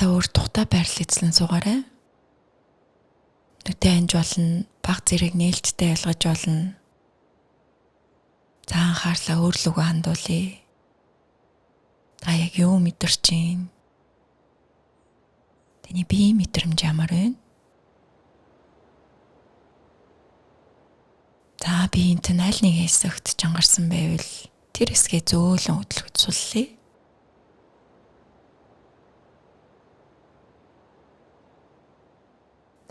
та өөр тухтай байрлал эзлэн суугаарай. Нүдээ анж болно, баг зэрэг нээлттэй ялгаж болно. За анхаарлаа өөр лүгөө хандуулъя. Та яг юу мэдэрч байна? Таны биеийн мэдрэмж ямар вэ? За биеийн тань аль нэг хэсэгт чангарсан байвал тэр хэсгээ зөөлөн хөдөлгөж суллая.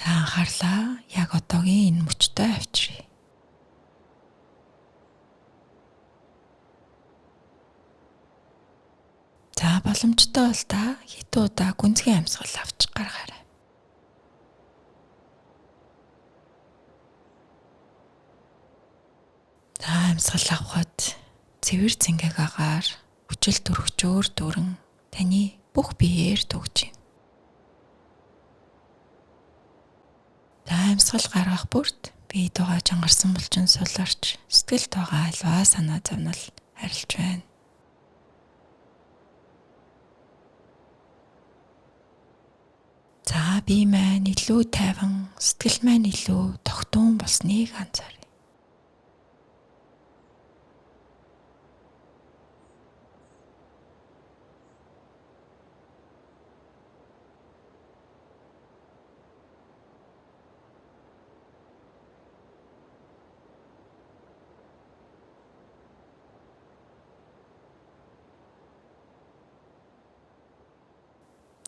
Та анхаарлаа яг одоогийн энэ мөчтөд авчиръя. За боломжтой бол та хэдэн удаа гүнзгий амьсгал авч гаргаарай. За амьсгал авахад цэвэр цэнгийг агаар хүчил төрөгчөөр дүүрэн таны бүх биеэр төгж юм. За амьсгал гаргах бүрт биед байгаа чангарсан булчин суларч сэтгэлд байгаа альва санаа зовнил арилж байна. За бие маань илүү тайван, сэтгэл маань илүү тогтун болсныг анзааръя.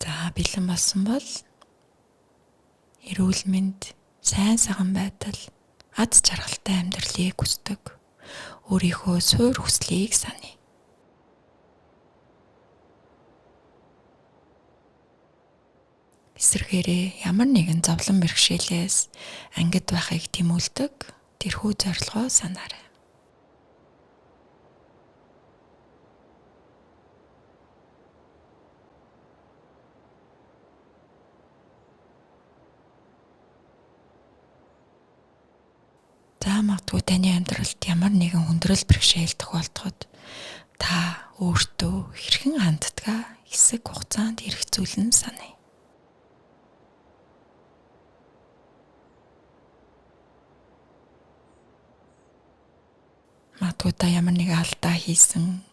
За бэлэн болсон бол эрүүл мэнд, сайн сайхан байдал, аз жаргалтай амьдралыг хүсдэг өөрийнхөө суур хүслийг саная. Эсвэргээрээ ямар нэгэн зовлон бэрхшээлээс ангид байхыг тэмүүлдэг тэрхүү зорилгоо санаарай. За магадгүй таны амьдралд ямар нэгэн хүндрэл бэрхшээл тохиолдоход та өөртөө хэрхэн ханддгаа хэсэг хугацаанд эргцүүлэн саная. Магадгүй та ямар нэг алдаа хийсэн,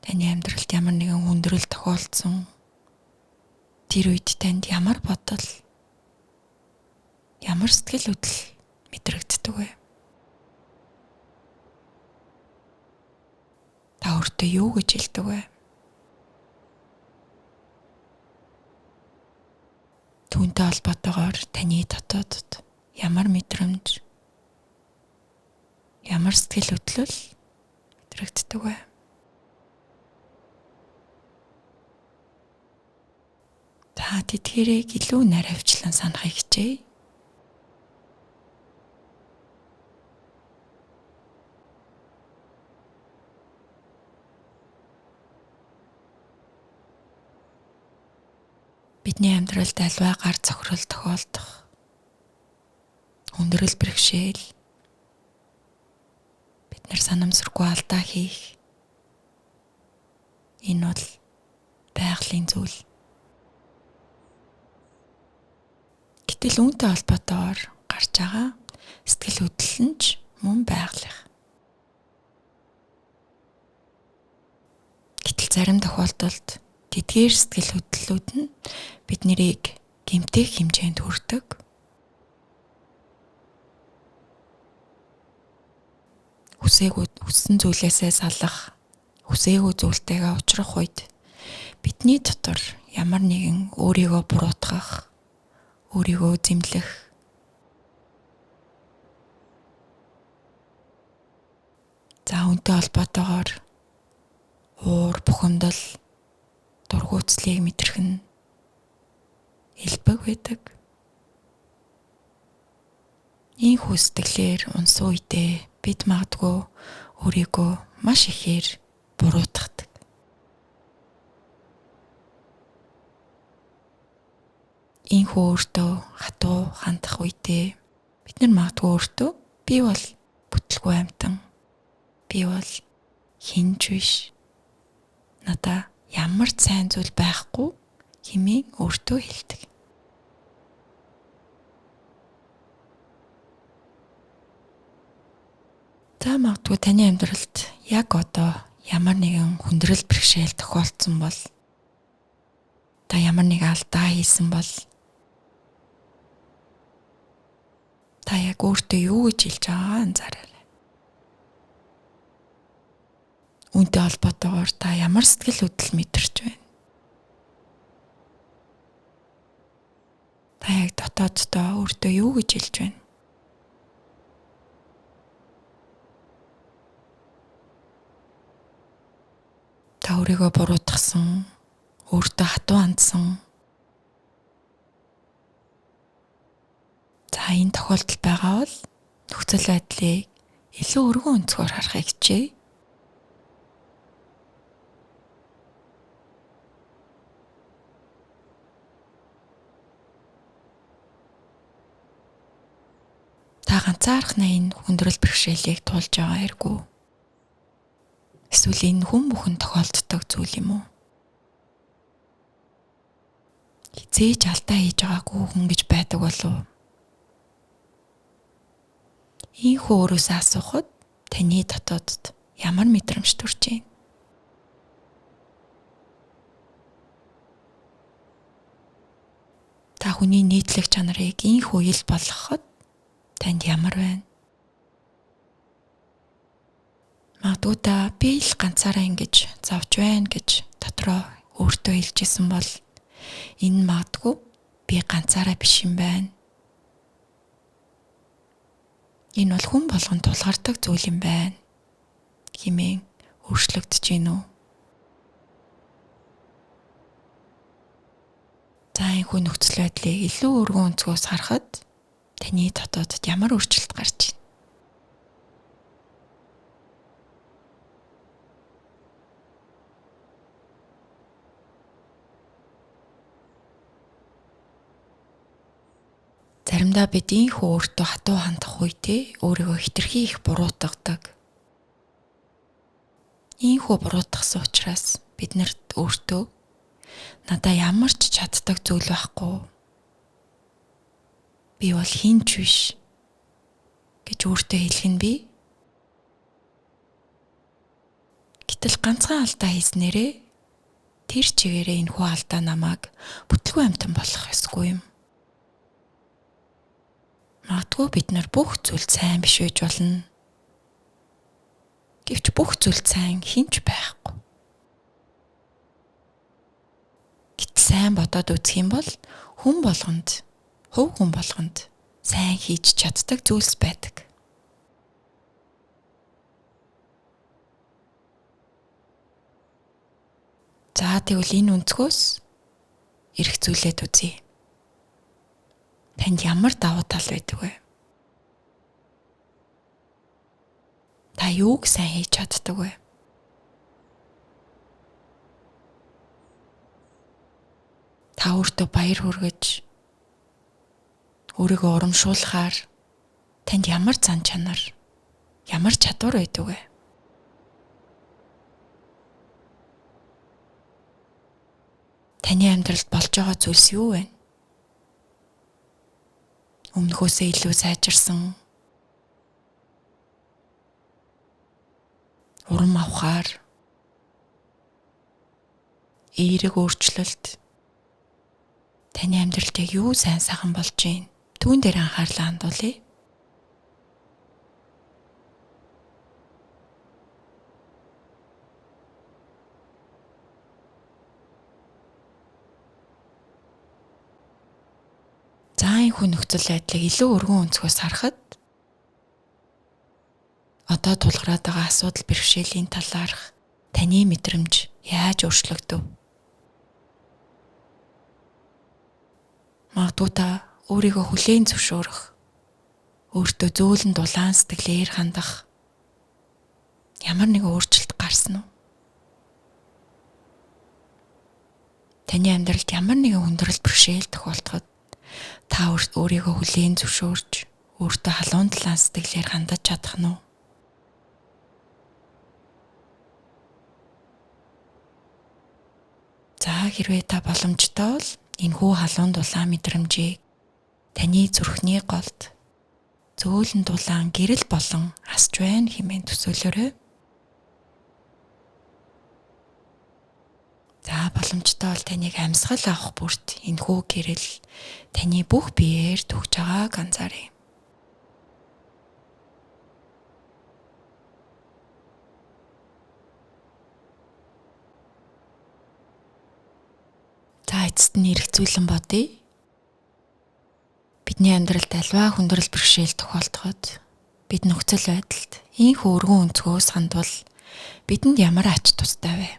таны амьдралд ямар нэгэн хүндрэл тохиолдсон. Тэр үед танд ямар бодол, ямар сэтгэл хөдлөл мэдрэгддэг вэ? Та өөртөө юу гэж хэлдэг вэ? Түүнтэй холбоотойгоор таны дотоодд ямар мэдрэмж, ямар сэтгэл хөдлөл мэдрэгддэг вэ? Та тэдгээрийг илүү наривчлан санахыг хичээе. Бидний амьдралд альва гар цохрол тохиолдох, хүндрэл бэрхшээл, бид нар санамсаргүй алдаа хийх, энэ бол байгалийн зүйл. Гэтэл үүнтэй холбоотойгоор гарч байгаа сэтгэл хөдлөл нь ч мөн байгалих. Гэтэл зарим тохиолдолд тэдгээр сэтгэл хөдлөлүүд нь бид нарыг гэмтэх хэмжээнд хүрдэг. Хүссэн зүйлээсээ салах, хүсээгүй зүйлтэйгээ уулзрах үед бидний дотор ямар нэгэн өөрийгөө буруутгах, өөрийгөө зэмлэх, за үүнтэй холбоотойгоор уур бухимдал, дургуутслыг мэдрэх нь элбэг байдаг. Ийхүү сэтгэлээр унсан үедээ бид магадгүй өөрийгөө маш ихээр буруутгадаг. Ийхүү өөртөө хатуу хандах үедээ бид нар магадгүй өөртөө би бол бүтэлгүй амьтан, би бол хинж биш, надаа ямар ч сайн зүйл байхгүй хэмээн өөртөө хэлдэг. За магадгүй таны амьдралд яг одоо ямар нэгэн хүндрэл бэрхшээл тохиолдсон бол та ямар нэг алдаа хийсэн бол та яг өөртөө юу гэж хэлж байгаагаа анзаараарай. Үүнтэй холбоотойгоор та ямар сэтгэл хөдлөл мэдэрч байна? Та яг дотооддоо өөртөө юу гэж хэлж байна? Та өөрийгөө буруутгасан, өөртөө хатуу хандсан. За энэ тохиолдол байгаа бол нөхцөл байдлыг илүү өргөн өнцгөр харахыг хичээе. Та ганцаархнаа энэ хүндрэл бэрхшээлийг туулж байгаа хэрэг үү? Эсвэл энэ хүн бүхэн тохиолддог зүйл юм уу? Хизээж алдаа хийж байгаагүй хүн гэж байдаг болов? Ийхүү өөрөөсөө асуухад таны дотоодд ямар мэдрэмж төрж байна? Та хүний нийтлэг чанарыг ийхүү ил болгоход танд ямар байна? Магадгүй та би л ганцаараа ингэж зовж байна гэж дотроо өөртөө хэлжсэн бол энэ магадгүй би ганцаараа биш юм байна. Энэ бол хүн болгонд тулгардаг зүйл юм байна хэмээн өөрчлөгдөж гин үү? За энэ хүн нөхцөл байдлыг илүү өргөн өнцгөөс харахад таны дотоодд ямар өөрчлөлт гарч байна? Заримдаа бид ийхүү өөртөө хатуу хандах үедээ өөрийгөө хэтэрхий их буруутгадаг. Ийхүү буруутгасан учраас биднэрт өөртөө надаа ямар ч чаддаг зүйл байхгүй. Би бол хинч биш гэж өөртөө хэлэх нь бий. Гэтэл ганцхан алдаа хийснээрээ тэр чигээрээ энэ хүү алдаа намайг бүтлгүй амьтан болох ёсгүй юм. Магадгүй бид нар бүх зүйл сайн биш байж болно. Гэвч бүх зүйл сайн хинч байхгүй. Гэтэл сайн бодоод үзэх юм бол хүн болгонд, хувь хүн болгонд сайн хийж чаддаг зүйлс байдаг. За тэгвэл энэ өнцгөөс эрх зүйлээд үзье. Танд ямар давуу тал байдаг вэ? Та юуг сайн хийж чаддаг вэ? Та өөртөө баяр хүргэж, өөрийгөө урамшуулахаар танд ямар зан чанар, ямар чадвар байдаг вэ? Таны амьдралд болж байгаа зүйлс юу вэ? Өмнөхөөсөө илүү сайжирсан, урам авахаар, эерэг өөрчлөлт таны амьдралд яг юу сайн сайхан болж байна? Түүн дээр анхаарлаа хандуулъя. За энэ хүн нөхцөл байдлыг илүү өргөн өнцгөөс харахад одоо тулгараад байгаа асуудал бэрхшээлийн талаарх таны мэдрэмж яаж өөрчлөгдөв? Магадгүй та өөрийгөө хүлээн зөвшөөрөх, өөртөө зөөлөн дулаан сэтгэлээр хандах ямар нэгэн өөрчлөлт гарсан уу? Таны амьдралд ямар нэгэн хүндрэл бэрхшээл тохиолдоход та өөрийгөө хүлээн зөвшөөрч, өөртөө халуун талаан сэтгэлээр хандаж чадах нь уу? За хэрвээ та боломжтой бол энэхүү халуун дулаан мэдрэмжийг таны зүрхний голд зөөлөн дулаан гэрэл болон асч байна хэмээн төсөөлөөрэй. За боломжтой бол таныг амьсгал авах бүрт энэхүү гэрэл таны бүх биеэр төгж байгааг анзаарай. За эцэст нь эргцүүлэн бодъё. Бидний амьдралд альва хүндрэл бэрхшээл тохиолдоход бид нөхцөл байдалд ийхүү өргөн өнцгөөс хандвал бидэнд ямар ач тустай вэ?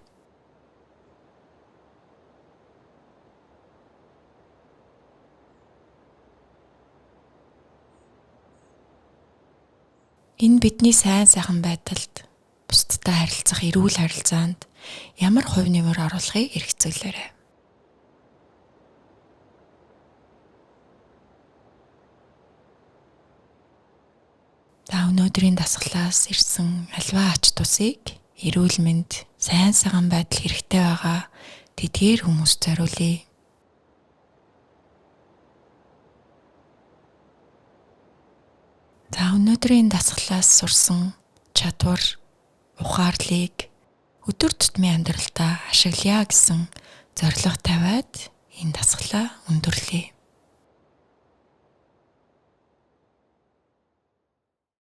Энэ бидний сайн сайхан байдалд бусдтай харилцах эрүүл харилцаанд ямар хувь нэмэр оруулахыг эргцүүлээрэй. Та өнөөдрийн дасгалаас ирсэн альва ач тусыг эрүүл мэнд, сайн сайхан байдал хэрэгтэй байгаа тэдгээр хүмүүст зориулъя. За өнөөдрийн дасгалаас сурсан чадвар, ухаарлыг өдөр тутмын амьдралдаа ашиглая гэсэн зорилго тавиад энэ дасгалаа өндөрлөе.